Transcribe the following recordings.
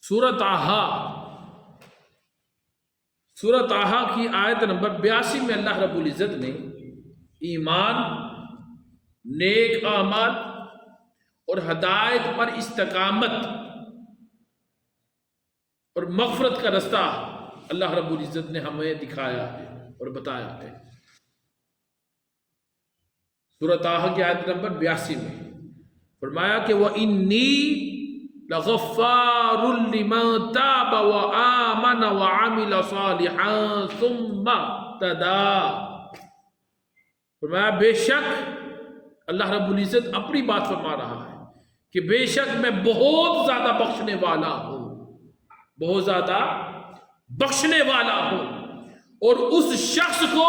سورۃ طٰہٰ کی آیت نمبر 82 میں اللہ رب العزت نے ایمان، نیک اعمال اور ہدایت پر استقامت اور مغفرت کا رستہ اللہ رب العزت نے ہمیں دکھایا ہے اور بتایا ہے۔ سورۃ طٰہٰ کی آیت نمبر 82 میں فرمایا کہ وَإِنِّي لَغَفَّارٌ لِمَن تَابَ وَآمَنَ وَعَمِلَ صَالِحًا ثُمَّ اهْتَدَىٰ۔ فرمایا بے شک اللہ رب العزت اپنی بات فرما رہا ہے کہ بے شک میں بہت زیادہ بخشنے والا ہوں، بہت زیادہ بخشنے والا ہوں، اور اس شخص کو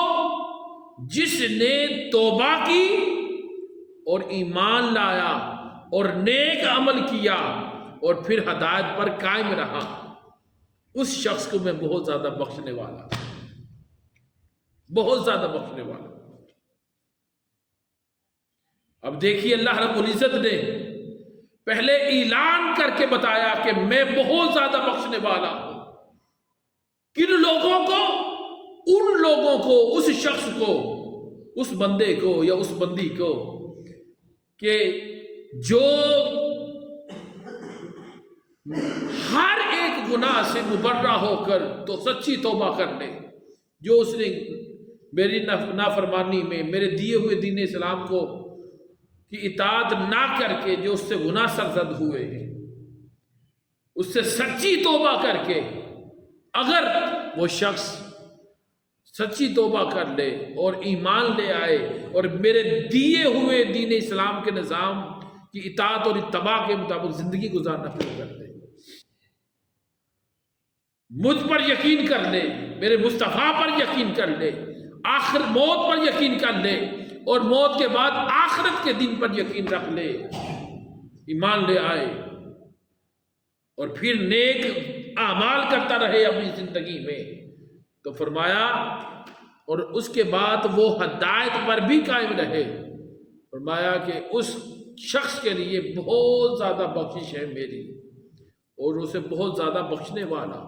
جس نے توبہ کی اور ایمان لایا اور نیک عمل کیا اور پھر ہدایت پر قائم رہا، اس شخص کو میں بہت زیادہ بخشنے والا ہوں، بہت زیادہ بخشنے والا ہوں۔ اب دیکھیے اللہ رب العزت نے پہلے اعلان کر کے بتایا کہ میں بہت زیادہ بخشنے والا ہوں۔ کن لوگوں کو؟ ان لوگوں کو، اس شخص کو، اس بندے کو یا اس بندی کو کہ جو ہر ایک گناہ سے مبرہ ہو کر تو سچی توبہ کر لے، جو اس نے میری نافرمانی میں میرے دیے ہوئے دین اسلام کو کی اطاعت نہ کر کے جو اس سے گناہ سرزد ہوئے ہیں، اس سے سچی توبہ کر کے اگر وہ شخص سچی توبہ کر لے اور ایمان لے آئے اور میرے دیے ہوئے دین اسلام کے نظام کی اطاعت اور اتباع کے مطابق زندگی گزارنا شروع کر دے، مجھ پر یقین کر لے، میرے مصطفیٰ پر یقین کر لے، آخر موت پر یقین کر لے اور موت کے بعد آخرت کے دن پر یقین رکھ لے، ایمان لے آئے اور پھر نیک اعمال کرتا رہے اپنی زندگی میں، تو فرمایا اور اس کے بعد وہ ہدایت پر بھی قائم رہے، فرمایا کہ اس شخص کے لیے بہت زیادہ بخشش ہے میری اور اسے بہت زیادہ بخشنے والا